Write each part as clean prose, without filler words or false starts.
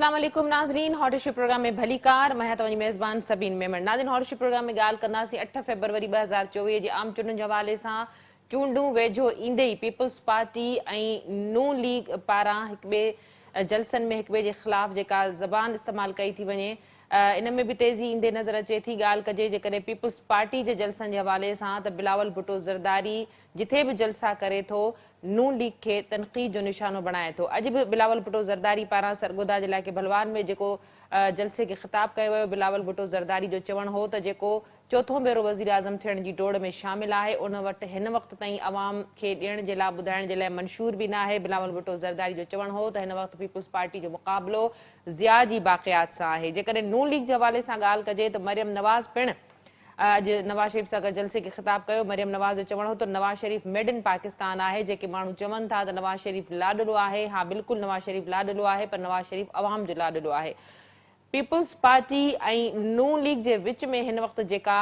अस्सलाम वालेकुम नाज़रीन, हॉट इशू प्रोग्राम में भली कार मैं तव्हांजी मेज़बान सबीन मेमन। नाज़रीन, हॉट इशू प्रोग्राम में ॻाल्हि कंदासीं 8 फ़रवरी 2024 जी आम चूंडुनि जे हवाले सां। चूंडूं वेझो ईंदे ई पीपल्स पार्टी ऐं नून लीग पारां हिक ॿिए जलसनि में हिक ॿिए जे ख़िलाफ़ जेका ज़बान इस्तेमालु कई थी वञे, इन में बि तेज़ी ईंदे नज़र अचे थी। ॻाल्हि कजे जेकॾहिं पीपल्स पार्टी जे जलसनि जे हवाले सां त बिलावल भुट्टो ज़रदारी जिथे बि जलसा करे थो नून लीग खे तनक़ीद जो निशानो बणाए थो। अॼु बि बिलावल भुट्टो ज़रदारी पारां सरगोदा जे इलाइक़े बलवान में जेको जलसे खे ख़िताब कयो वियो, बिलावल भुट्टो ज़रदारी जो चवणु हो त जेको चोथों भेरो वज़ीर आज़म थियण जी डोड़ में शामिल आहे उन वटि हिन वक़्त ताईं अवाम खे ॾियण जे लाइ ॿुधाइण जे लाइ मंशूर बि न आहे। बिलावल भुट्टो ज़रदारी जो चवणु हो त हिन वक़्तु पीपल्स पार्टी जो मुक़ाबिलो ज़िया जी बाक़ियात सां आहे। जेकॾहिं नून लीग जे हवाले सां ॻाल्हि कजे त मरियम नवाज़ पिणु अॼु नवाज़ शरीफ़ सां गॾु जलसे खे ख़िताब कयो। मरियम नवाज़ जो चवणु हो त नवाज़ शरीफ़ मेड इन पाकिस्तान आहे। जेके माण्हू चवनि था त नवाज़ शरीफ़ लाॾलो आहे, हा बिल्कुलु नवाज़ शरीफ़ लाॾलो आहे, पर नवाज़ शरीफ़ अवाम जो लाॾलो आहे। पीपल्स पार्टी ऐं नून लीग जे विच में हिन वक़्तु जेका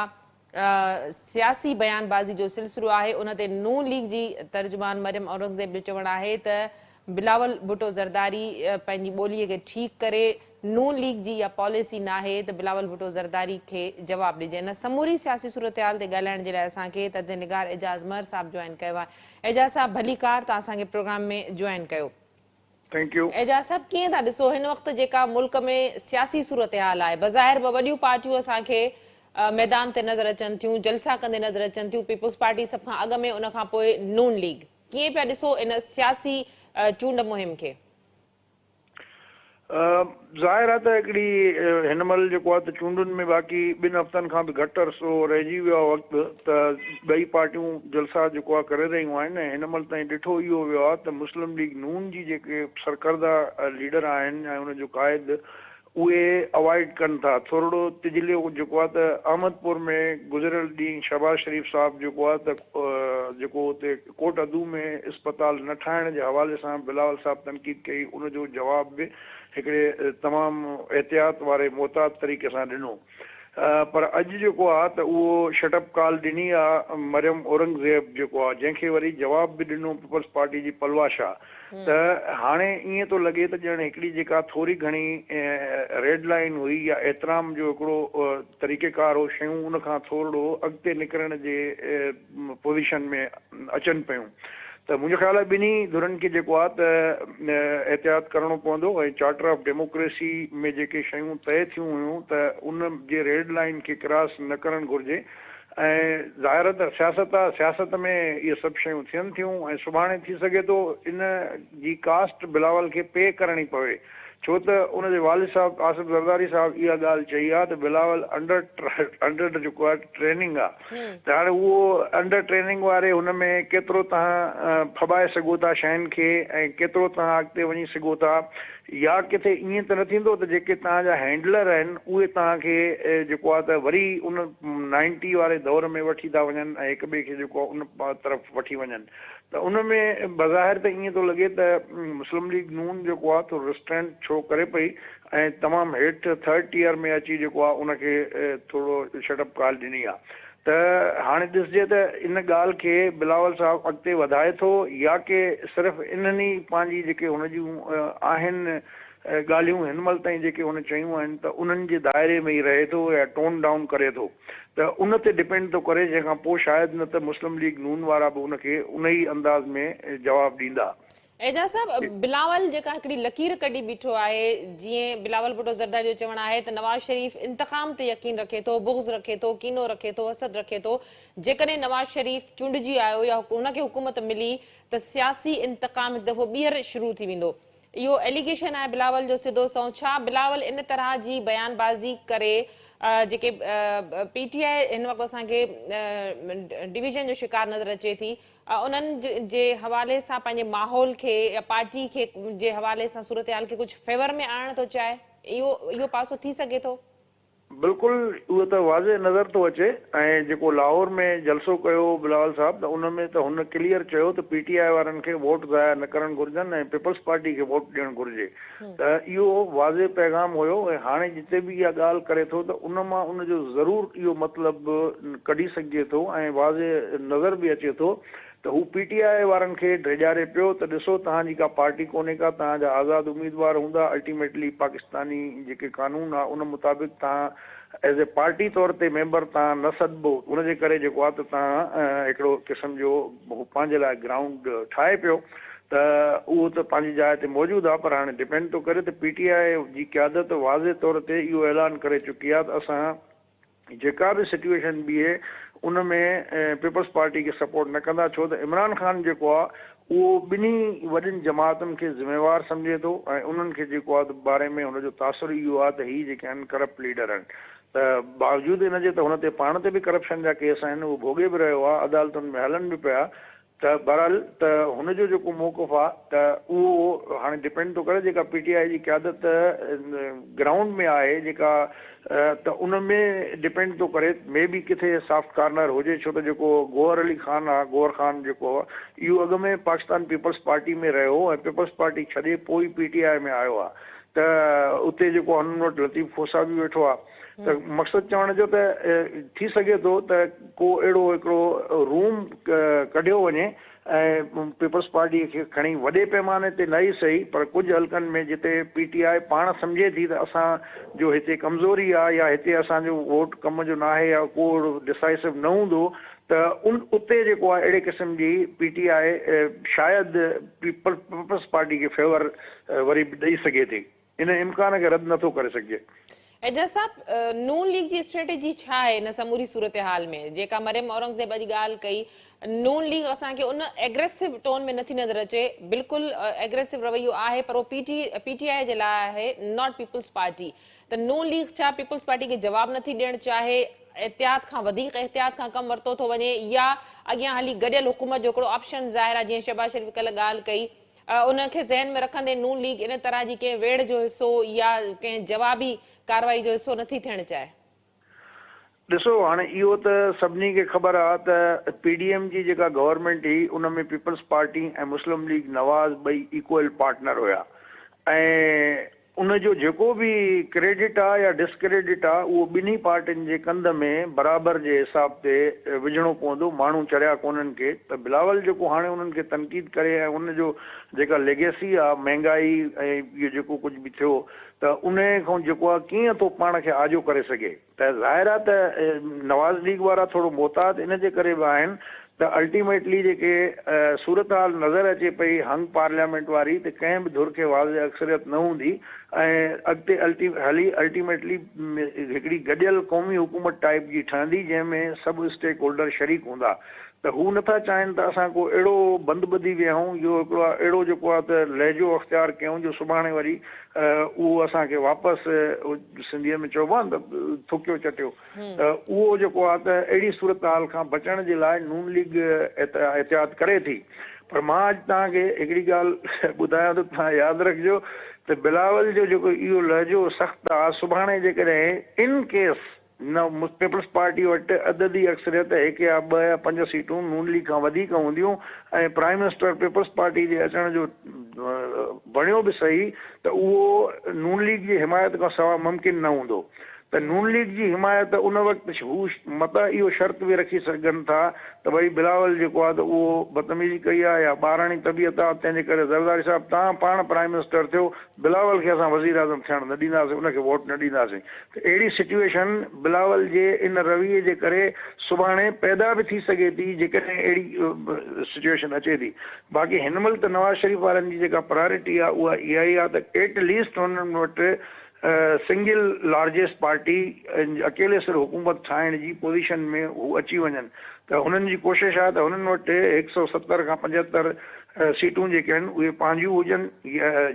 सियासी बयानबाज़ी जो सिलसिलो आहे उन ते नून लीग जी तर्जुमान मरियम औरंगज़ेब जो चवणु आहे त बिलावल भुट्टो ज़रदारी पंहिंजी ॿोलीअ खे ठीकु करे नून लीग जी इहा पॉलिसी न आहे त बिलावल भुट्टो ज़रदारी खे जवाबु ॾिजे। इन समूरी सियासी सूरतहाल ते ॻाल्हाइण जे लाइ असांखे तर्जनिगार एजाज़ मर साहब जॉइन कयो आहे। एजाज़ साहब भली कार, तव्हां असांखे प्रोग्राम में जॉइन कयो। Thank U. एजाज़ साहब, कीअं था ॾिसो हिन वक़्तु जेका मुल्क में सियासी सूरतहाल आहे? बज़ाहिर वॾियूं पार्टियूं असांखे मैदान ते नज़र अचनि थियूं, जलसा कंदे नज़र अचनि थियूं। पीपल्स पार्टी सभ खां अॻु में, उन खां पोइ नून लीग। कीअं पिया ॾिसो इन सियासी चूंड मुहिम खे? ज़ाहिर आहे त हिकिड़ी हिन महिल जेको आहे त चूंडुनि में बाक़ी 2 हफ़्तनि खां बि घटि अरसो रहिजी वियो आहे वक़्तु, त ॿई पार्टियूं जलसा जेको आहे करे रहियूं आहिनि। हिन महिल ताईं ॾिठो इहो वियो आहे त मुस्लिम लीग नून जी जेके सरकर्दा लीडर आहिनि ऐं उनजो क़ाइद उहे अवॉइड कनि था। थोरो तिजलियो जेको आहे त अहमदपुर में गुज़िरियल ॾींहुं शहबाज शरीफ़ साहिबु जेको आहे त जेको हुते कोट अदू में इस्पताल न ठाहिण जे हवाले सां बिलावल साहिबु तनक़ीद कई, उनजो जवाब बि हिकिड़े तमामु एहतियात वारे मोहतात तरीक़े सां ॾिनो। पर अॼु जेको आहे त उहो शटअप कॉल ॾिनी आहे मरियम औरंगज़ेब जेको आहे, जंहिंखे वरी जवाब बि ॾिनो पीपल्स पार्टी जी पलवा शाह। त हाणे ईअं थो लॻे त ॼण हिकिड़ी जेका थोरी घणी रेड लाइन हुई या एतिराम जो हिकिड़ो तरीक़ेकार हो, शयूं उन खां थोरो अॻिते निकिरण जे पोज़ीशन में अचनि पियूं। त मुंहिंजो ख़्यालु आहे ॿिन्ही धुरनि खे जेको आहे त एहतियात करिणो पवंदो ऐं चार्टर ऑफ डेमोक्रेसी में जेके शयूं तय थियूं हुयूं त उन जे रेड लाइन खे क्रॉस न करणु घुरिजे। ऐं ज़ाहिर त सियासत आहे, सियासत में इहे सभु शयूं थियनि थियूं ऐं सुभाणे थी सघे थो इन जी कास्ट बिलावल खे पे करणी पवे, छो त उनजे वालिद साहिबु आसिफ ज़रदारी साहिबु इहा ॻाल्हि चई आहे त बिलावल अंडर जेको आहे ट्रेनिंग आहे। त हाणे उहो अंडर ट्रेनिंग वारे हुन में केतिरो तव्हां फॿाए सघो था शयुनि खे ऐं केतिरो तव्हां अॻिते वञी सघो था, या किथे ईअं त न थींदो त जेके तव्हांजा हैंडलर आहिनि उहे तव्हांखे जेको आहे त वरी उन 90 वारे दौर में वठी था वञनि ऐं हिक ॿिए खे जेको आहे उन तरफ़ वठी वञनि। त उन में बज़ाहिर त ईअं थो लॻे त मुस्लिम लीग नून जेको आहे थोरो रिस्ट्रेंट छो करे पई ऐं तमामु हेठि 3rd टियर में अची जेको आहे उनखे थोरो शटअप कॉल ॾिनी आहे। त हाणे ॾिसजे त इन ॻाल्हि खे बिलावल साहिबु अॻिते वधाए थो या के सिर्फ़ु इन्हनि ई पंहिंजी जेके हुन जूं आहिनि ॻाल्हियूं हिन महिल ताईं जेके हुन चयूं आहिनि त उन्हनि जे दाइरे में ई रहे थो या टोन डाउन करे थो। त उन ते डिपेंड थो करे, जंहिंखां पोइ शायदि न त मुस्लिम लीग नून वारा बि उनखे उन ई अंदाज़ में जवाबु ॾींदा। एजाज़ साहब, बिलावल जेका हिकिड़ी लकीर कढी बीठो आहे, जीअं बिलावल भुट्टो ज़रदारी जो चवणु आहे त नवाज़ शरीफ़ इंतकाम ते यकीन रखे थो, बुग़्ज़ रखे थो, कीनो रखे थो, हसद रखे थो। जेकॾहिं नवाज़ शरीफ़ चूंडिजी आयो या उनखे हुकूमत मिली त सियासी इंतकाम हिकु दफ़ो ॿीहर शुरू थी वेंदो। इहो एलिगेशन आहे बिलावल जो सिधो सौ। छा बिलावल इन तरह जी बयानबाज़ी करे जेके PTI हिन वक़्तु असांखे डिवीज़न जो शिकार नज़र अचे थी, उन्हनि जे हवाले सां पंहिंजे माहौल खे या पार्टी खे जे हवाले सां सूरतहाल खे कुझु फेवर में आणणु थो चाहे? इहो पासो थी सघे थो? बिल्कुलु, उहो त वाज़े नज़र थो अचे। ऐं जेको लाहौर में जलसो कयो बिलावल साहिबु, त उन में त हुन क्लियर चयो त PTI वारनि खे वोट ज़ाया न करणु घुरिजनि ऐं पीपल्स पार्टी खे वोट ॾियणु घुरिजे। त इहो वाज़े पैगाम हुयो ऐं हाणे जिते बि इहा ॻाल्हि करे थो त उन मां उनजो ज़रूरु इहो मतिलबु कढी सघिजे थो ऐं वाज़े नज़र बि अचे थो त हू PTI वारनि खे ड्रेजारे पियो त ॾिसो तव्हांजी का पार्टी कोन्हे का, तव्हांजा आज़ाद उम्मीदवार हूंदा, अल्टीमेटली पाकिस्तानी जेके कानून आहे उन मुताबिक़ तव्हां एज़ ए पार्टी तौर ते मेंबर तव्हां न सदबो, उनजे करे जेको आहे त तव्हां हिकिड़ो क़िस्म जो पंहिंजे लाइ ग्राउंड ठाहे पियो, त उहो त पंहिंजी जाइ ते मौजूदु आहे। पर हाणे डिपेंड थो करे त PTI जी क़यादत वाज़े तौर ते इहो ऐलान करे चुकी आहे त असां जेका बि सिचुएशन बीहे उन में पीपल्स पार्टी खे सपोर्ट न कंदा, छो त इमरान ख़ान जेको आहे उहो ॿिन्ही वॾियुनि जमातुनि खे ज़िम्मेवार सम्झे थो ऐं उन्हनि खे जेको आहे बारे में हुनजो तासुर इहो आहे त हीअ जेके आहिनि करप्ट लीडर आहिनि, त बावजूदि हिनजे त हुन ते पाण ते बि करप्शन जा केस आहिनि, उहो भोॻे बि रहियो आहे, अदालतुनि में हलनि बि पिया, त बहरहाल त हुनजो जेको मौक़िफ़ आहे त उहो हाणे डिपेंड थो करे जेका PTI जी क़यादत ग्राउंड में आहे जेका, त उन में डिपेंड थो करे मे बि किथे सॉफ्ट कॉर्नर हुजे, छो त जेको गौहर अली खान आहे, गौहर खान जेको आहे इहो अॻु में पाकिस्तान पीपल्स पार्टी में रहियो ऐं पीपल्स पार्टी छॾे पोइ PTI में आयो आहे, त उते जेको हुननि वटि लतीफ़ खोसा बि वेठो आहे, त मक़सदु चवण जो त थी सघे थो त को अहिड़ो हिकिड़ो रूम कढियो वञे ऐं पीपल्स पार्टीअ खे खणी वॾे पैमाने ते न ई सही पर कुझु हल्कनि में जिते PTI पाण सम्झे थी त असांजो हिते कमज़ोरी आहे या हिते असांजो वोट कम जो न आहे या को डिसाइसिव न हूंदो, त उते जेको आहे अहिड़े क़िस्म जी PTI शायदि पीपल्स पार्टी खे फेवर वरी ॾेई सघे थी, इन इम्कान खे रद्द नथो करे सघिजे। एजाज साहब, नून लीग जी स्ट्रेटेजी छा आहे इन समूरी सूरत हाल में? जेका मरियम औरंगज़ेब जी ॻाल्हि कई, नून लीग असांखे उन एग्रेसिव टोन में नथी नज़र अचे, बिल्कुलु एग्रेसिव रवैयो आहे पर वो PTI जे लाइ आहे, नॉट पीपल्स पार्टी। त नून लीग छा पीपल्स पार्टी खे जवाब नथी ॾियणु चाहे, एहतियात खां वधीक एहतियात खां कमु वरितो थो वञे, या अॻियां हली गॾियल हुकूमत जो हिकिड़ो ऑप्शन ज़ाहिर आहे, जीअं शहबाज शरीफ़ कल्ह ॻाल्हि कई, उनखे ज़हन में रखंदे नून लीग इन तरह जी कंहिं वेड़ जो हिसो या कंहिं जवाबी कार्रवाई जो हिसो नथी थियणु चाहे? ॾिसो हाणे इहो त सभिनी खे ख़बर आहे त PDM जी जेका गवर्नमेंट हुई उन में पीपल्स पार्टी ऐं मुस्लिम लीग नवाज़ ॿई इक्वल पार्टनर हुया, ऐं उनजो जेको बि क्रेडिट आहे या डिसक्रेडिट आहे उहो ॿिन्ही पार्टियुनि जे कंध में बराबरि जे हिसाब ते विझणो पवंदो, माण्हू चढ़िया कोन्हनि खे। त बिलावल जेको हाणे उन्हनि खे तनक़ीद करे ऐं उनजो जेका लेगेसी आहे महांगाई ऐं इहो जेको कुझु बि थियो त उन खां जेको आहे कीअं थो पाण खे आजो करे सघे, त ज़ाहिर आहे त नवाज़ लीग वारा थोरो मोहतात इन जे करे बि आहिनि त अल्टीमेटली जेके सूरत हाल नज़र अचे पई हंग पार्लियामेंट वारी, त कंहिं बि धुर खे वाज़ अक्सरियत न हूंदी ऐं अॻिते अल्टीमेटली हिकिड़ी गॾियल क़ौमी हुकूमत टाइप जी ठहंदी जंहिंमें सभु स्टेक होल्डर शरीक हूंदा। त हू नथा चाहिनि त असां को अहिड़ो बंदि ॿधी वियऊं, इहो हिकिड़ो अहिड़ो जेको आहे त लहजो अख़्तियार कयूं जो सुभाणे वरी उहो असांखे वापसि सिंधीअ में चइबो आहे न थुकियो चटियो, त उहो जेको आहे त अहिड़ी सूरत हाल खां बचण जे लाइ नून लीग एहतियात करे थी। पर मां अॼु तव्हांखे हिकिड़ी ॻाल्हि ॿुधायां थो, तव्हां यादि रखिजो त बिलावल जो जेको इहो लहजो सख़्तु आहे, सुभाणे जेकॾहिं इन केस न पीपल्स पार्टी वटि अददी अक्सरियत 1 या 2 या 5 सीटूं नून लीग खां वधीक हूंदियूं ऐं प्राइम मिनिस्टर पीपल्स पार्टी जे अचण जो बणियो बि सही, त उहो नून लीग जी हिमायत खां सवाइ मुमकिन न हूंदो। त नून लीग जी हिमायत उन वक़्तु हू मत इहो शर्त बि रखी सघनि था त भई बिलावल जेको आहे त उहो बदतमीज़ी कई आहे या ॿाराणी तबियत आहे, तंहिंजे करे ज़रदारी साहिबु तव्हां पाण प्राइम मिनिस्टर थियो, बिलावल खे असां वज़ीर आज़म थियणु न ॾींदासीं, उनखे वोट न ॾींदासीं। त अहिड़ी सिचुएशन बिलावल जे इन रवैये जे करे सुभाणे पैदा बि थी सघे थी जेकॾहिं अहिड़ी सिचुएशन अचे थी। बाक़ी हिन महिल त नवाज़ शरीफ़ वारनि जी जेका प्रायोरिटी आहे उहा इहा ई आहे त एटलीस्ट हुननि वटि सिंगल लार्जेस्ट पार्टी अकेले सिर हुकूमत ठाहिण जी पोज़ीशन में हू अची वञनि, त हुननि जी कोशिशि आहे त हुननि वटि 170 खां 75 सीटूं जेके आहिनि उहे पंहिंजियूं हुजनि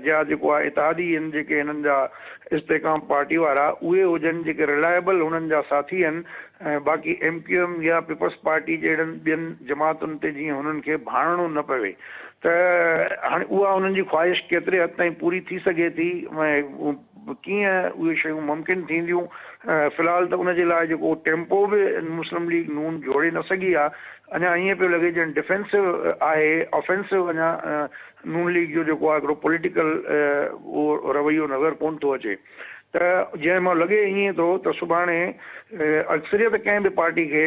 या जेको आहे इतिहादी आहिनि जेके हिननि जा इस्तेकाम पार्टी वारा उहे हुजनि जेके रिलायबल हुननि जा साथी आहिनि, ऐं बाक़ी MQM या पीपल्स पार्टी जहिड़नि ॿियनि जमातुनि ते जीअं हुननि खे भाड़णो न पवे। त हाणे उहा हुननि जी ख़्वाहिश केतिरे हद ताईं पूरी थी सघे थी, कीअं उहे शयूं मुमकिन थींदियूं, फ़िलहाल त उनजे लाइ जेको टेम्पो बि मुस्लिम लीग नून जोड़े न सघी आहे, अञा ईअं पियो लॻे ॼण डिफेंसिव आहे, ऑफेंसिव अञा नून लीग जो जेको आहे हिकिड़ो पॉलिटिकल उहो रवैयो नज़र कोन थो अचे। त त जंहिं महिल लॻे ईअं थो त सुभाणे अक्सरियत कंहिं बि पार्टी खे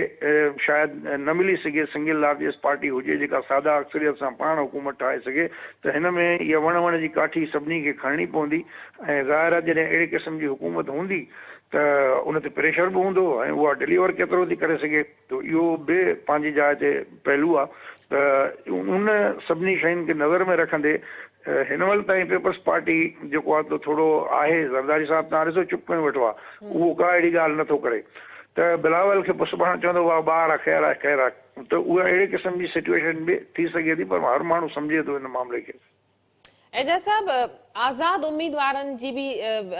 शायदि न मिली सघे, सिंगल लार्जेस्ट पार्टी हुजे जेका सादा अक्सरियत सां पाण हुकूमत ठाहे सघे, त हिन में इहा वण जी काठी सभिनी खे खणणी पवंदी। ऐं ज़ाहिर आहे जॾहिं अहिड़े क़िस्म जी हुकूमत हूंदी त उन ते प्रेशर बि हूंदो ऐं उहा डिलीवर केतिरो थी करे सघे, त इहो बि पंहिंजी जाइ ते पहलू आहे। त उन सभिनी शयुनि खे नज़र में रखंदे हिन महिल ताईं पीपल्स पार्टी जेको आहे त थोरो आहे, ज़रदारी साहिबु तव्हां ॾिसो चुप करे वेठो आहे, उहो का अहिड़ी ॻाल्हि नथो करे। त बिलावल खे सुभाणे चवंदो आहे ॿार आहे ख़ैरु आहे ख़ैरु आहे, त उहा अहिड़े क़िस्म जी सिचुएशन बि थी सघे थी, पर हर माण्हू सम्झे थो हिन मामले खे। एजाज साहब, आज़ाद उम्मीदवारनि जी बि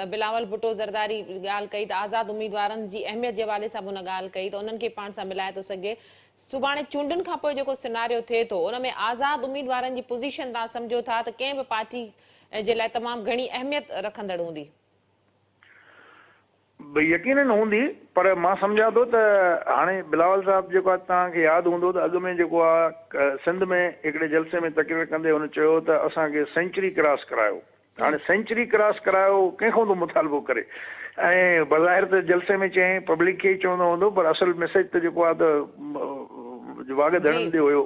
बिलावल भुट्टो ज़रदारी ॻाल्हि कई त आज़ाद उम्मीदवारनि जी अहमियत जे हवाले सां बि हुन ॻाल्हि कई त उन्हनि खे पाण सां मिलाए थो सघे। सुभाणे चूंडुनि खां पोइ जेको सिनारियो थिए थो उन में आज़ाद उम्मीदवारनि जी पोज़ीशन तव्हां सम्झो था त कंहिं बि पार्टी जे लाइ तमामु घणी अहमियत रखंदड़ हूंदी? भई यकीनन हूंदी, पर मां सम्झां थो त हाणे बिलावल साहिबु जेको आहे तव्हांखे यादि हूंदो त अॻु में जेको आहे सिंध में हिकिड़े जलसे में तकरीर कंदे हुन चयो त असांखे सेंचुरी क्रॉस करायो। हाणे सेंचुरी क्रॉस करायो कंहिंखां थो मुतालबो करे, ऐं बज़ाहिर त जलसे में चयईं पब्लिक खे ई चवंदो हूंदो, पर असल मैसेज त जेको आहे त वाघ धड़नि ते हुयो।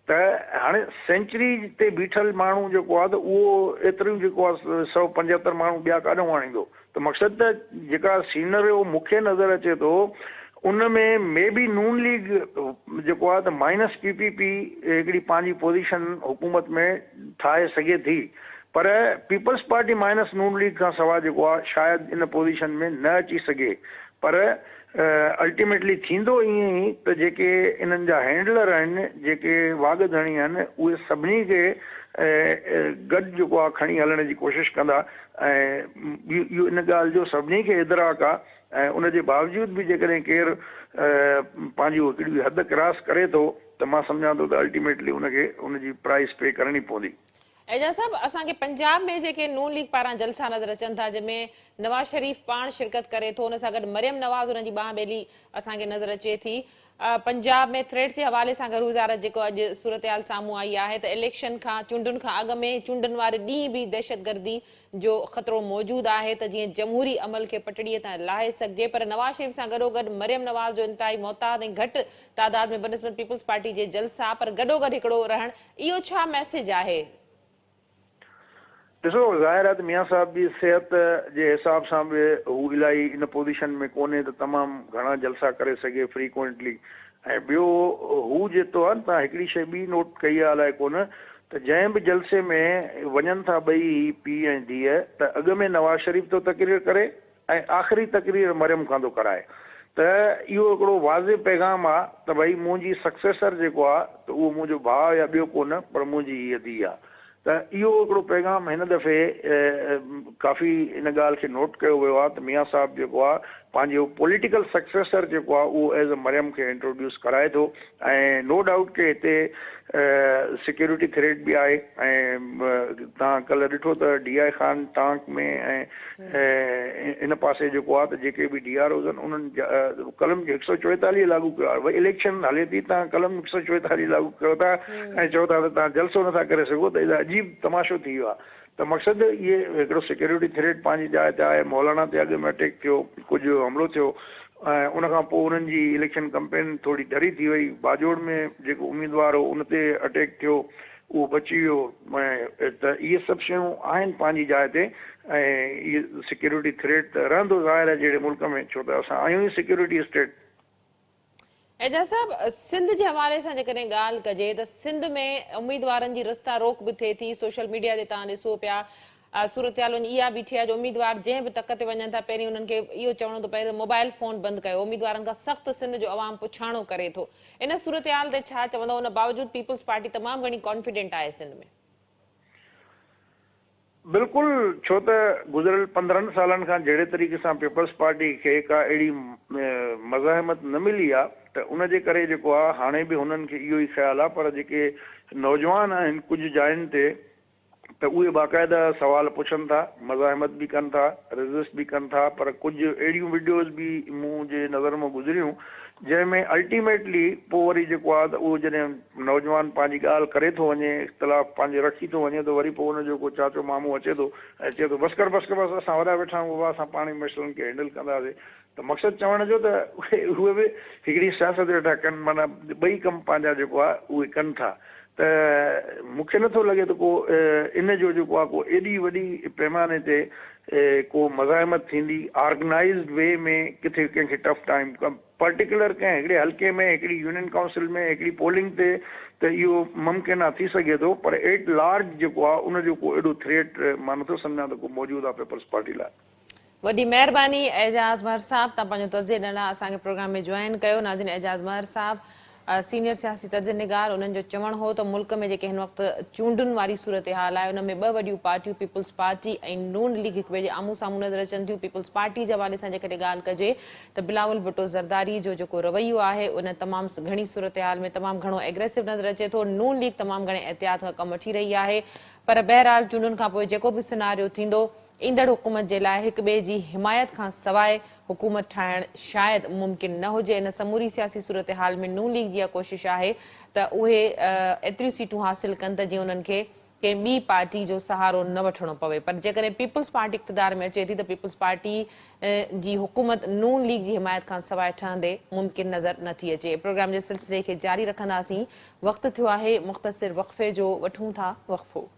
त हाणे सेंचुरी ते बीठल माण्हू जेको आहे त उहो एतिरियूं जेको आहे 175 माण्हू ॿिया काॾों आणींदो। त मक़सदु त जेका सीनरियो मूंखे नज़र अचे थो उन में मे बी नून लीग जेको आहे त माइनस PPP हिकिड़ी पंहिंजी पोज़ीशन हुकूमत में ठाहे सघे थी, पर पीपल्स पार्टी माइनस नून लीग खां सवाइ जेको आहे शायदि इन पोज़ीशन में न अची सघे। पर अल्टीमेटली थींदो ईअं ई त जेके इन्हनि जा हैंडलर आहिनि, जेके वाघधणी आहिनि, उहे सभिनी खे गॾु जेको आहे खणी हलण जी कोशिशि कंदा। ऐं इहो इन ॻाल्हि जो सभिनी खे इदराक आहे। ऐं उनजे बावजूद बि जेकॾहिं केरु पंहिंजी हिकिड़ी हद क्रॉस करे थो त मां सम्झां थो त अल्टीमेटली उनखे उनजी प्राइस पे करणी पवंदी। एजाज साहब, असांखे पंजाब में जेके नून लीग पारां जलसा नज़र अचनि था जंहिंमें नवाज शरीफ पाण शिरकत करे थो, हुन सां गॾु मरियम नवाज़ हुनजी ॿांह ॿेली असांखे नज़र अचे थी। पंजाब में थ्रेड्स जे हवाले सां गॾु गुज़ार जेको अॼु सूरतहाल साम्हूं आई आहे त इलेक्शन खां चूंडुनि खां अॻु में चूंडुनि वारे ॾींहुं बि दहशतगर्दी जो ख़तरो मौजूदु आहे त जीअं जमहूरी अमल खे पटड़ीअ तां लाहे सघिजे, पर नवाज शरीफ सां गॾोगॾु मरियम नवाज़ जो इंतिहाई मोहताद ऐं घटि तादाद में बनस्बत पीपल्स पार्टी जे जलसा, पर गॾोगॾु हिकिड़ो रहण, इहो छा मैसेज आहे? ॾिसो, ज़ाहिर आहे त मियां साहिब जी सिहत जे हिसाब सां बि हू इलाही इन पोज़ीशन में कोन्हे त तमामु घणा जलसा करे सघे फ्रीक्वेंटली। ऐं ॿियो हू जेतो आहे तव्हां हिकिड़ी शइ ॿी नोट कई आहे अलाए कोन, त जंहिं बि जलसे में वञनि था ॿई पीउ ऐं धीअ, त अॻु में नवाज़ शरीफ थो तकरीर करे ऐं आख़िरी तकरीर मरियम खां थो कराए। त इहो हिकिड़ो वाज़े पैगाम आहे त भई मुंहिंजी सक्सेसर जेको आहे त उहो मुंहिंजो भाउ या ॿियो कोन, पर मुंहिंजी हीअ धीउ आहे। त इहो हिकिड़ो पैगाम हिन दफ़े काफ़ी इन ॻाल्हि खे नोट कयो वियो आहे त मियां साहिबु जेको आहे पंहिंजो पॉलिटिकल सक्सेसर जेको आहे उहो एज़ अ मरियम खे इंट्रोड्यूस कराए थो। ऐं नो डाउट के हिते सिक्योरिटी थ्रेट बि आहे। ऐं तव्हां कल्ह ॾिठो त DI ख़ान टांक में ऐं इन पासे जेको आहे त जेके बि DROs आहिनि उन्हनि कलम 144 लागू कयो आहे। भई इलेक्शन हले थी, तव्हां कलम 144 लागू कयो था ऐं चओ था त तव्हां जलसो नथा करे सघो, त इहो अजीब तमाशो थी वियो आहे। त मक़सदु इहे हिकिड़ो सिक्योरिटी थ्रेट पंहिंजी जाइ ते आहे। मौलाना ते अॻु में अटैक थियो, कुझु हमलो थियो, ऐं उनखां पोइ उन्हनि जी इलेक्शन कैंपेन थोरी डरी थी वई। बाजोड़ में जेको उम्मीदवार हो उन ते अटैक थियो, उहो बची वियो। ऐं त इहे सभु शयूं आहिनि पंहिंजी जाइ ते, ऐं इहे सिक्योरिटी थ्रेट त रहंदो ज़ाहिर आहे जहिड़े मुल्क में, छो त असां आहियूं ई सिक्योरिटी स्टेट। एजाज साहब, सिंध जे हवाले सां जेकॾहिं ॻाल्हि कजे त सिंध में उम्मीदवारनि जी रस्ता रोक बि थिए थी। सोशल मीडिया ते तव्हां ॾिसो पिया, सूरतहाल इहा बीठी आहे जो उम्मीदवार जंहिं बि तक ते वञनि था पहिरीं उन्हनि खे इहो चवणो थो पए त मोबाइल फ़ोन बंदि कयो। उम्मीदवारनि खां सख़्तु सिंध जो अवाम पुछाणो करे थो। इन सूरतहाल ते छा चवंदो? उन बावजूदि पीपल्स पार्टी तमामु घणी कॉन्फिडेंट आहे सिंध में। बिल्कुलु, छो त गुज़िरियल 15 सालनि खां जहिड़े तरीक़े सां पीपल्स पार्टी खे का अहिड़ी मज़ाहमत न मिली आहे, त उनजे करे जेको आहे हाणे बि हुननि खे इहो ई ख़्यालु आहे। पर जेके नौजवान आहिनि कुझु जायुनि ते, त उहे बाक़ाइदा सवाल पुछनि था, मज़ाहमत बि कनि था, रेज़िस्ट बि कनि था। पर कुझु अहिड़ियूं वीडियोज़ बि मुंहिंजे नज़र मां गुज़रियूं जंहिंमें अल्टीमेटली पोइ वरी जेको आहे त उहो जॾहिं नौजवान पंहिंजी ॻाल्हि करे थो वञे, इख़्तिलाफ़ पंहिंजे रखी थो वञे, त वरी पोइ हुनजो को चाचो मामू अचे थो ऐं चए थो बसि बसि असां वॾा वेठा आहियूं बाबा, असां पाण ई मसइलनि खे हैंडल कंदासीं। त मक़सदु चवण जो त उहे बि हिकिड़ी सियासत वेठा कनि, माना ॿई कम पंहिंजा जेको आहे उहे कनि था। त मूंखे नथो लॻे त को इन जो जेको आहे को एॾी वॾी पैमाने ते को मज़ाहिमत थींदी ऑर्गेनाइज़्ड वे में किथे कंहिंखे टफ टाइम पर्टिकुलर कंहिं हिकिड़े हल्के में, हिकिड़ी यूनियन काउंसिल में, हिकिड़ी पोलिंग ते त इहो मुमकिन आहे, थी सघे थो, पर एट लार्ज जेको आहे उनजो को एॾो थ्रेट मां नथो सम्झां त को मौजूदु आहे पीपल्स पार्टी लाइ। वॾी महिरबानी एजाज़ महर साहब, तव्हां पंहिंजो तज़िये ॾिना, असांखे प्रोग्राम में जॉइन कयो। नाज़रीन, एजाज़ महर साहब सीनियर सियासी तर्जुनिगार, उन्हनि जो चवणु हो त मुल्क में जेके हिन वक़्तु चूंडुनि वारी सूरत हाल आहे उन में ॿ वॾियूं पार्टियूं पीपल्स पार्टी ऐं नून लीग हिक ॿिए जे आम्हूं साम्हूं नज़र अचनि थियूं। पीपल्स पार्टी जे हवाले सां जेकॾहिं ॻाल्हि कजे त बिलावल भुट्टो ज़रदारी जो जेको रवैयो आहे उन तमामु घणी सूरत हाल में तमामु घणो एग्रेसिव नज़र अचे थो। नून लीग तमामु घणे एहतियात खां कमु वठी रही आहे, पर बहरहाल चूंडुनि खां पोइ जेको बि सिनारियो थींदो, ईंदड़ हुकूमत जे लाइ हिक ॿिए जी हिमायत खां सवाइ हुकूमत ठाहिणु शायदि मुमकिन न हुजे। इन समूरी सियासी सूरत हाल में नून लीग जी कोशिश आहे त उहे एतिरियूं सीटूं हासिल कनि त जीअं उन्हनि खे कंहिं ॿी पार्टी जो सहारो न वठिणो पवे। पर जेकॾहिं पीपल्स पार्टी इक़्तिदार में अचे थी त पीपल्स पार्टी जी हुकूमत नून लीग जी हिमायत खां सवाइ ठहंदे मुमकिन नज़र नथी अचे। प्रोग्राम जे सिलसिले खे जारी रखंदासीं। वक़्तु थियो आहे मुख़्तसिर वक़फ़े जो, वठूं था वक़फ़ो।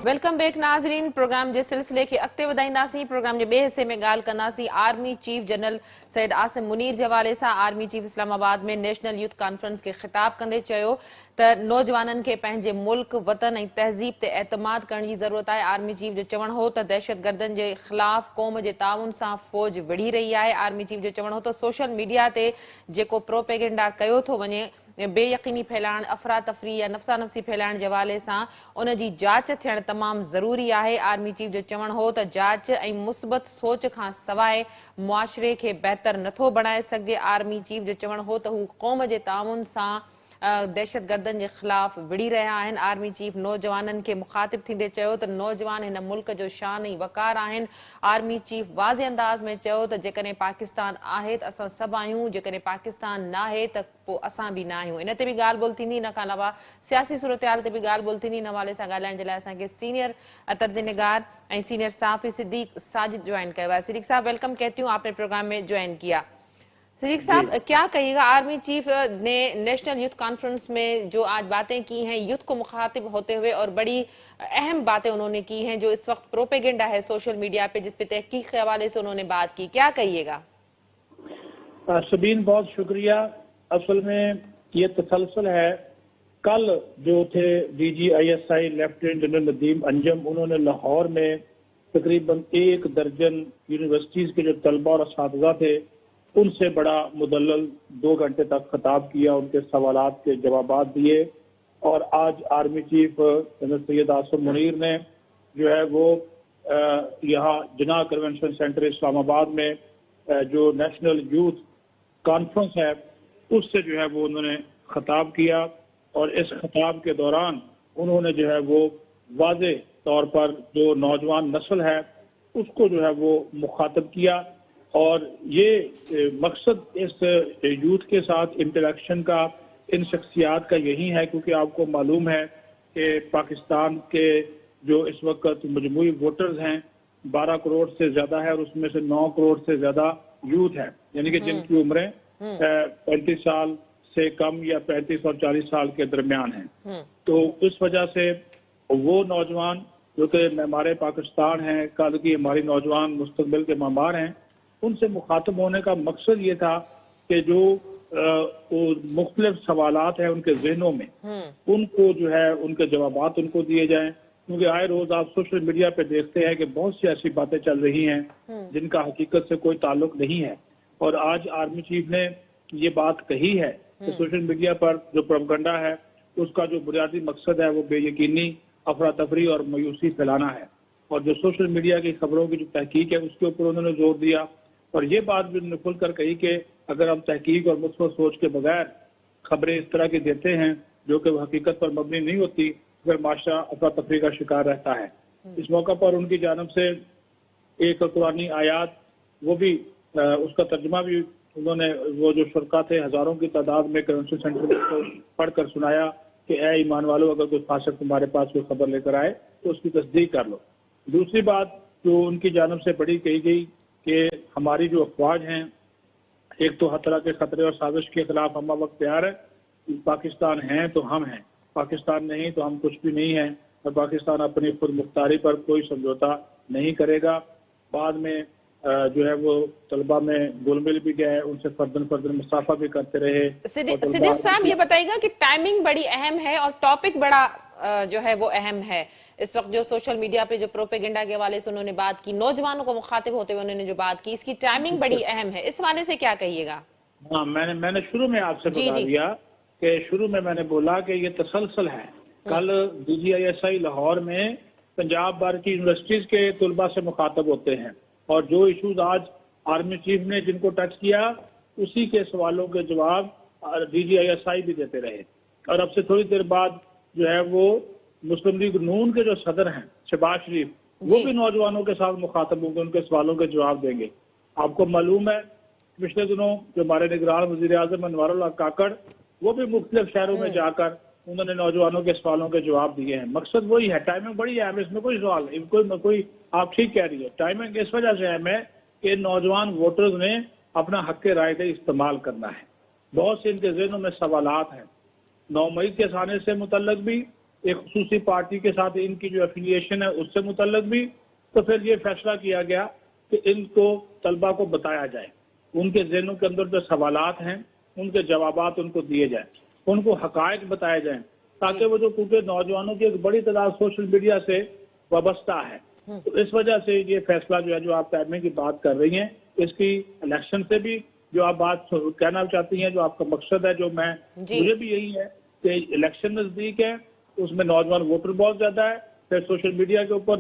वेलकम बैक नाज़रीन, प्रोग्राम जे सिलसिले खे अॻिते वधाईंदासीं। प्रोग्राम जे ॿिए हिसे में ॻाल्हि कंदासीं army chief general Syed Asim Munir जे हवाले सां। आर्मी चीफ इस्लामाबाद में नेशनल यूथ कॉन्फ्रेंस खे ख़िताब कंदे चयो त नौजवाननि खे पंहिंजे मुल्क, वतन ऐं तहज़ीब ते एतमाद करण जी ज़रूरत आहे। आर्मी चीफ जो चवणु हो त दहशतगर्दनि जे ख़िलाफ़ क़ौम जे ताउन सां फ़ौज विढ़ी रही आहे। आर्मी चीफ जो चवणु हो त सोशल मीडिया ते जेको प्रोपेगेंडा कयो थो वञे, बेयकीनी फैलाइण, अफ़रा तफ़री या नफ़सा नफ़सी फैलाइण जे हवाले सां उन जी जांच थियणु तमामु ज़रूरी आहे। आर्मी चीफ जो चवणु हो त जांच ऐं मुस्बत सोच खां सवाइ मुआशिरे खे बहितर नथो बणाए सघिजे। आर्मी चीफ जो चवणु हो त हू क़ौम जे ताउन सां दहशतगर्दनि जे ख़िलाफ़ विढ़ी रहिया आहिनि। आर्मी चीफ नौजवाननि खे मुखातिब थींदे चयो त नौजवान हिन मुल्क जो शान ऐं वक़ार आहिनि। आर्मी चीफ वाज़े अंदाज़ में चयो त जेकॾहिं पाकिस्तान आहे त असां सभु आहियूं, जेकॾहिं पाकिस्तान न आहे त पोइ असां बि न आहियूं। इन ते बि ॻाल्हि ॿोल्हि थींदी। इन खां अलावा सियासी सूरत हाल ते बि ॻाल्हि ॿोल्हि थींदी। इन हवाले सां ॻाल्हाइण जे लाइ असांखे सीनियर तर्जुनिगार ऐं सीनियर साफ़ी सिद्दीक साजिद ज्वाइन कयो आहे। सिद्दीक साहब वेलकम कहती हूँ, आपने प्रोग्राम में ज्वाइन किया। सिद्दीक साहब क्या कहिएगा, आर्मी चीफ ने नेशनल यूथ कॉन्फ्रेंस में जो आज बातें की हैं यूथ को मुखातिब होते हुए, और बड़ी अहम बातें उन्होंने की हैं जो इस वक्त प्रोपेगेंडा है सोशल मीडिया पे, जिस पे तहकीक के हवाले से उन्होंने बात की, क्या कहिएगा? सबीन बहुत शुक्रिया। असल में ये तसलसल है, कल जो थे DGISI lieutenant general Nadeem Anjum, उन्होंने लाहौर में तकरीबन 1 दर्जन यूनिवर्सिटीज़ के जो तलबा और असातिज़ा थे उनसे बड़ा मुदल्लल 2 घंटे तक खिताब किया, उनके सवालात के जवाबात दिए। और आज army chief general Syed Asim Munir ने जो है वो यहाँ जिन्ना कन्वेंशन सेंटर इस्लामाबाद में जो नेशनल यूथ कॉन्फ्रेंस है उससे जो है वो उन्होंने खिताब किया। और इस खिताब के दौरान उन्होंने जो है वो वाज़े तौर पर जो नौजवान नस्ल है उसको जो है वो मुखातब किया। और ये मकसद इस यूथ के साथ इंटरेक्शन का, इन शख्सियात का यही है, क्योंकि आपको मालूम है कि पाकिस्तान के जो इस वक्त मजमूई वोटर्स हैं 12 करोड़ से ज़्यादा है, और उसमें से 9 करोड़ से ज़्यादा यूथ है, यानी कि जिनकी उम्रें 35 साल से कम या 35 और 40 साल के दरमियान हैं। तो इस वजह से वो नौजवान जो कि हमारे पाकिस्तान हैं, कल की हमारी नौजवान मुस्तकबिल के मामार हैं, उनसे मुखातब होने का मकसद ये था कि जो मुख्तलिफ सवालात हैं उनके जहनों में, उनको जो है उनके जवाबात उनको दिए जाएं। क्योंकि आए रोज आप सोशल मीडिया पे देखते हैं कि बहुत सी ऐसी बातें चल रही हैं जिनका हकीकत से कोई ताल्लुक नहीं है। और आज आर्मी चीफ ने ये बात कही है कि सोशल मीडिया पर जो प्रोपेगेंडा है उसका जो बुनियादी मकसद है वो बेयकीनी, अफरा तफरी और मायूसी फैलाना है। और जो सोशल मीडिया की खबरों की जो तहकीक है उसके ऊपर उन्होंने जोर दिया। اور یہ بات بھی انہوں نے کھل کر کہی کہ اگر ہم تحقیق اور مثبت سوچ کے بغیر خبریں اس طرح کی دیتے ہیں جو کہ وہ حقیقت پر مبنی نہیں ہوتی، پھر معاشرہ افراتفری کا شکار رہتا ہے۔ اس موقع پر ان کی جانب سے ایک قرآنی آیات، وہ بھی اس کا ترجمہ بھی انہوں نے، وہ جو شرکا تھے ہزاروں کی تعداد میں کنونشن سینٹر میں کو پڑھ کر سنایا کہ اے ایمان والو، اگر کوئی فاسق تمہارے پاس کوئی خبر لے کر آئے تو اس کی تصدیق کر لو۔ دوسری بات جو ان کی جانب سے بڑی کہی گئی کہ ہماری جو افواج ہیں ایک تو ہر طرح کے خطرے اور سازش کے خلاف ہمہ وقت تیار ہے۔ پاکستان ہیں تو ہم ہیں، پاکستان نہیں تو ہم کچھ بھی نہیں ہیں، اور پاکستان اپنی خود مختاری پر کوئی سمجھوتا نہیں کرے گا۔ بعد میں جو ہے وہ طلبہ میں گل مل بھی گئے، ان سے فردن مسافہ بھی کرتے رہے۔ صدیق صاحب یہ بتائیے گا کہ ٹائمنگ بڑی اہم ہے اور ٹاپک بڑا جو ہے وہ اہم ہے۔ اس وقت جو سوشل میڈیا پہ جو پروپیگنڈا کے حوالے سے انہوں نے بات کی، نوجوانوں کو مخاطب ہوتے ہوئے انہوں نے جو بات کی، اس کی ٹائمنگ بڑی اہم ہے، اس حوالے سے کیا کہیے گا؟ ہاں، میں نے شروع میں آپ سے بتا دیا کہ شروع میں نے بولا کہ یہ تسلسل ہے۔ کل DGISI لاہور میں پنجاب بھر کی یونیورسٹیز کے طلباء سے مخاطب ہوتے ہیں، اور جو ایشوز آج آرمی چیف نے جن کو ٹچ کیا اسی کے سوالوں کے جواب DGISI بھی دیتے رہے۔ اور اب سے تھوڑی دیر بعد جو ہے وہ مسلم لیگ نون کے جو صدر ہیں شہباز شریف، وہ بھی نوجوانوں کے ساتھ مخاطب ہوں گے، ان کے سوالوں کے جواب دیں گے۔ آپ کو معلوم ہے پچھلے دنوں جو ہمارے نگران وزیر اعظم انوار اللہ کاکڑ، وہ بھی مختلف شہروں میں جا کر انہوں نے نوجوانوں کے سوالوں کے جواب دیے ہیں۔ مقصد وہی ہے، ٹائمنگ بڑی اہم ہے، اس میں کوئی سوال نہیں، کوئی آپ ٹھیک کہہ رہی ہے۔ ٹائمنگ اس وجہ سے اہم ہے کہ نوجوان ووٹرز نے اپنا حق رائے کا استعمال کرنا ہے۔ بہت سے ان کے ذہنوں میں سوالات ہیں، 9 مئی کے آنے سے متعلق بھی، ایک خصوصی پارٹی کے ساتھ ان کی جو افیلیشن ہے اس سے متعلق بھی۔ تو پھر یہ فیصلہ کیا گیا کہ ان کو طلبہ کو بتایا جائے، ان کے ذہنوں کے اندر جو سوالات ہیں ان کے جوابات ان کو دیے جائیں، ان کو حقائق بتائے جائیں، تاکہ وہ جو کیونکہ نوجوانوں کی ایک بڑی تعداد سوشل میڈیا سے وابستہ ہے، تو اس وجہ سے یہ فیصلہ جو ہے جو آپ ٹائمنگ کی بات کر رہی ہیں، اس کی الیکشن سے بھی جو آپ بات کہنا چاہتی ہیں، جو آپ کا مقصد ہے، جو میں مجھے بھی یہی ہے کہ الیکشن نزدیک ہے، اس میں نوجوان ووٹر بہت زیادہ ہے، پھر سوشل میڈیا کے اوپر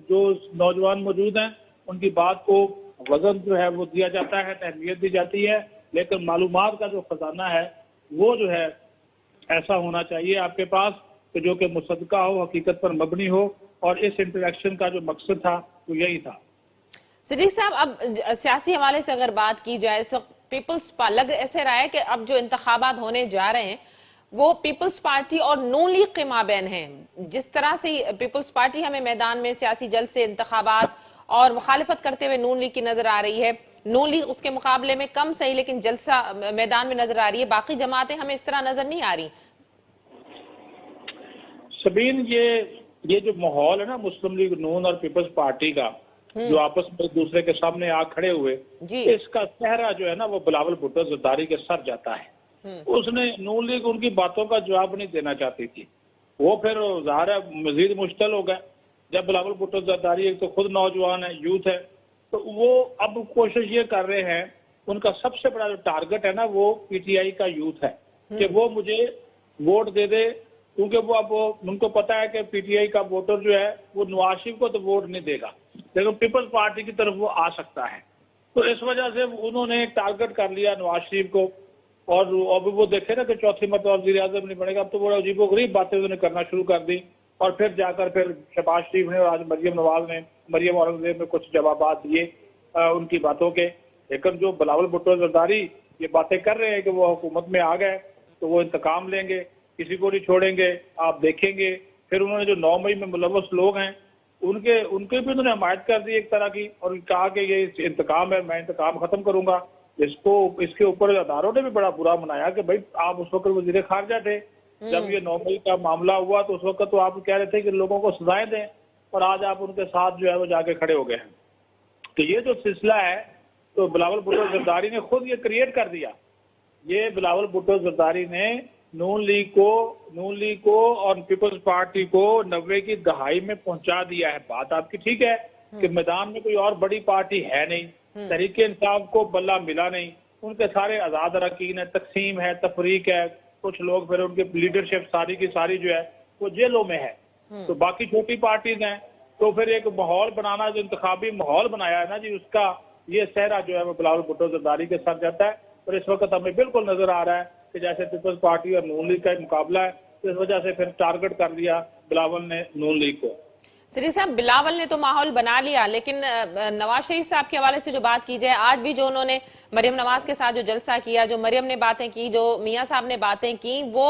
جو نوجوان موجود ہیں ان کی بات کو وزن جو ہے وہ دیا جاتا ہے، اہمیت دی جاتی ہے، لیکن معلومات کا جو خزانہ ہے وہ جو ہے ایسا ہونا چاہیے آپ کے پاس کہ جو کہ مصدقہ ہو، حقیقت پر مبنی ہو، اور اس انٹریکشن کا جو مقصد تھا وہ یہی تھا۔ صدیق صاحب، اب سیاسی حوالے سے اگر بات کی جائے، اس وقت پیپلز لگ ایسے رہا ہے کہ اب جو انتخابات ہونے جا رہے ہیں وہ پیپلز پارٹی اور نون لیگ کے مابین ہیں۔ جس طرح سے پیپلز پارٹی ہمیں میدان میں سیاسی جلسے، انتخابات اور مخالفت کرتے ہوئے نون لیگ کی نظر آ رہی ہے، نون لیگ اس کے مقابلے میں کم صحیح لیکن جلسہ میدان میں نظر آ رہی ہے، باقی جماعتیں ہمیں اس طرح نظر نہیں آ رہی۔ سبین، یہ جو ماحول ہے نا مسلم لیگ نون اور پیپلز پارٹی کا، جو آپس میں ایک دوسرے کے سامنے آ کھڑے ہوئے، اس کا چہرہ جو ہے نا وہ بلاول بھٹو زرداری کے سر جاتا ہے۔ اس نے نون لیگ ان کی باتوں کا جواب نہیں دینا چاہتی تھی، وہ پھر ظاہر ہے مزید مشتعل ہو گئے جب بلاول بھٹو زرداری ایک تو خود نوجوان ہے، یوتھ ہے، تو وہ اب کوشش یہ کر رہے ہیں، ان کا سب سے بڑا جو ٹارگٹ ہے نا وہ PTI کا یوتھ ہے کہ وہ مجھے ووٹ دے دے، کیونکہ وہ اب ان کو پتا ہے کہ PTI کا ووٹر جو ہے وہ نواز شریف کو تو ووٹ نہیں دے گا، لیکن پیپلز پارٹی کی طرف وہ آ سکتا ہے۔ تو اس وجہ سے انہوں نے ٹارگٹ کر لیا نواز شریف کو، اور اب وہ دیکھے نا کہ چوتھی مرتبہ وزیر اعظم نہیں بنے گا، اب تو وہ عجیب و غریب باتیں انہوں نے کرنا شروع کر دی، اور پھر جا کر پھر شہباز شریف نے اور آج مریم نواز نے، مریم اورنگزیب نے کچھ جوابات دیے ان کی باتوں کے۔ لیکن جو بلاول بھٹو زرداری یہ باتیں کر رہے ہیں کہ وہ حکومت میں آ گئے تو وہ انتقام لیں گے، کسی کو نہیں چھوڑیں گے، آپ دیکھیں گے۔ پھر انہوں نے جو 9 مئی میں ملوث لوگ ہیں ان کے بھی انہوں نے حمایت کر دی ایک طرح کی، اور کہا کہ یہ انتقام ہے، میں انتقام ختم کروں گا۔ اس کے اوپر اداروں نے بھی بڑا برا منایا کہ بھائی آپ اس وقت وزیر خارجہ تھے جب یہ 9 مئی کا معاملہ ہوا، تو اس وقت تو آپ کہہ رہے تھے کہ لوگوں کو سزائیں دیں، اور آج آپ ان کے ساتھ جو ہے وہ جا کے کھڑے ہو گئے ہیں۔ تو یہ جو سلسلہ ہے تو بلاول بھٹو زرداری نے خود یہ کریٹ کر دیا۔ یہ بلاول بھٹو زرداری نے نون لیگ کو اور پیپلز پارٹی کو 90 کی دہائی میں پہنچا دیا ہے۔ بات آپ کی ٹھیک ہے کہ میدان میں کوئی اور بڑی پارٹی ہے نہیں، تحریک انصاف کو بلہ ملا نہیں، ان کے سارے آزاد اراکین ہے، تقسیم ہے، تفریق ہے، کچھ لوگ پھر ان کی لیڈرشپ ساری کی ساری جو ہے وہ جیلوں میں ہے، تو باقی چھوٹی پارٹیز ہیں۔ تو پھر ایک ماحول بنانا، جو انتخابی ماحول بنایا ہے نا جی، اس کا ये सहरा जो है वो बिलावल भुट्टो जरदारी के साथ जाता है। और इस वक्त हमें बिल्कुल नजर आ रहा है कि जैसे पीपल्स पार्टी और नून लीग का मुकाबला है, तो इस वजह से फिर टारगेट कर दिया बिलावल ने नून लीग को। सिद्दीक साहब, बिलावल ने तो माहौल बना लिया, लेकिन नवाज शरीफ साहब के हवाले से जो बात की जाए, आज भी जो उन्होंने मरियम नवाज के साथ जो जलसा किया, जो मरियम ने बातें की, जो मियां साहब ने बातें की, वो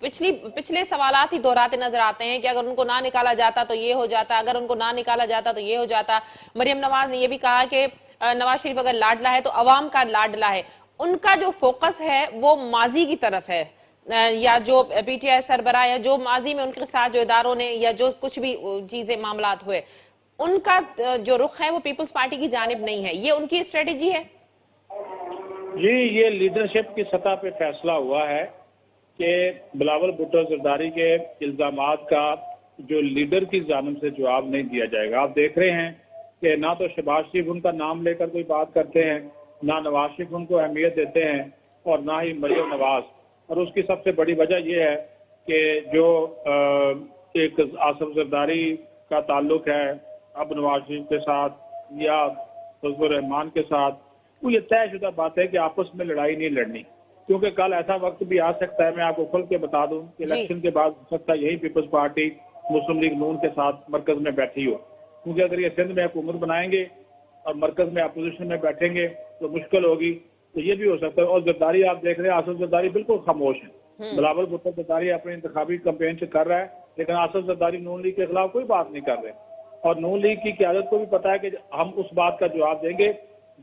पिछले सवालात ही दोहराते नजर आते हैं कि अगर उनको ना निकाला जाता तो ये हो जाता, अगर उनको ना निकाला जाता तो ये हो जाता। मरियम नवाज ने ये भी कहा कि नवाज शरीफ अगर लाडला है तो अवाम का लाडला है। उनका जो फोकस है वो माजी की तरफ है, या जो पीटीआई सरबराह या जो माजी में उनके साथ जो इदारों ने या जो कुछ भी चीजें मामलात हुए, उनका जो रुख है वो पीपल्स पार्टी की जानिब नहीं है। ये उनकी स्ट्रेटेजी है? जी, ये लीडरशिप की सतह पे फैसला हुआ है कि बिलावल भुट्टो जरदारी के इल्जामात का जो लीडर की जानिब से जवाब नहीं दिया जाएगा। आप देख रहे हैं कि ना तो शहबाज शरीफ उनका नाम लेकर कोई बात करते हैं, ना नवाज शरीफ उनको अहमियत देते हैं, और ना ही मरियम नवाज। और उसकी सबसे बड़ी वजह यह है कि जो एक आसिफ जरदारी का ताल्लुक है अब नवाज शरीफ के साथ या फजलुर रहमान के साथ, वो ये तयशुदा बात है कि आपस में लड़ाई नहीं लड़नी, क्योंकि कल ऐसा वक्त भी आ सकता है, मैं आपको खुल के बता दूं कि इलेक्शन के बाद हो सकता है यही पीपल्स पार्टी मुस्लिम लीग नून के साथ मरकज में बैठी हो, क्योंकि अगर ये सिंध में हुकूमत बनाएंगे और मरकज में अपोजिशन में बैठेंगे तो मुश्किल होगी। तो ये भी हो सकता है। और जरदारी आप देख रहे हैं, आसिफ जरदारी बिल्कुल खामोश है। बिलावल भुट्टो जरदारी अपनी इंतखाबी कैंपेन से कर रहा है, लेकिन आसिफ जरदारी नून लीग के खिलाफ कोई बात नहीं कर रहे। और नून लीग की क़यादत को भी पता है कि हम उस बात का जवाब देंगे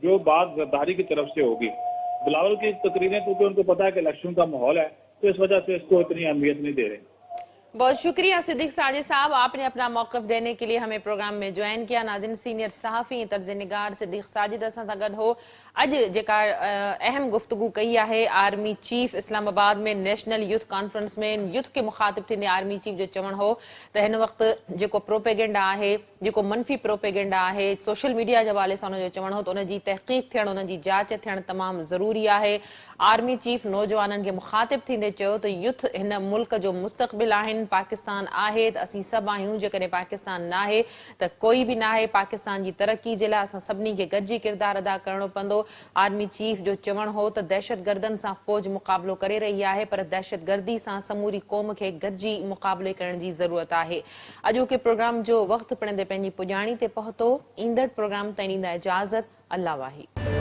जो बात जरदारी की तरफ से होगी। बिलावल की तकरीरें, क्योंकि उनको पता है कि इलेक्शन का माहौल है, तो इस वजह से इसको इतनी अहमियत नहीं दे रहे। बहुत शुक्रिया सिद्दीक साजिद साहब, आपने अपना मौक़िफ़ देने के लिए हमें प्रोग्राम में ज्वाइन किया। नाज़रीन, सीनियर सहाफ़ी तर्ज़ निगार सिद्दीक साजिद असां सां गॾु हो। अॼु जेका अहम गुफ्तगू कई आहे, आर्मी चीफ इस्लामाबाद में नेशनल यूथ कॉन्फ्रेंस में यूथ के मुखातिब थींदे आर्मी चीफ जो चवणु हो त हिन वक़्तु जेको प्रोपेगेंडा आहे, जेको मनफ़ी प्रोपेगेंडा आहे, सोशल मीडिया जे हवाले सां उनजो चवणु हो त उनजी तहक़ीक़ थियणु, उनजी जांच थियणु तमामु ज़रूरी आहे। आर्मी चीफ नौजवाननि खे मुखातिब थींदे चयो त यूथ हिन मुल्क जो मुस्तक़बिल आहिनि। पाकिस्तान आहे त असीं सभु आहियूं, जेकॾहिं पाकिस्तान न आहे त कोई बि न आहे। पाकिस्तान जी तरक़ी जे लाइ असां सभिनी खे गॾिजी किरदारु अदा करणो पवंदो। आर्मी चीफ जो चवणु हो त दहशतगर्दनि सां फ़ौज मुक़ाबिलो करे रही आहे, पर दहशतगर्दी सां समूरी क़ौम खे गॾिजी मुक़ाबिले करण जी ज़रूरत आहे। अॼोके प्रोग्राम जो वक़्तु पिणंदे पंहिंजी पुॼाणी ते पहुतो। ईंदड़ प्रोग्राम ताईं ॾींदा इजाज़त। अल्लाह वाही।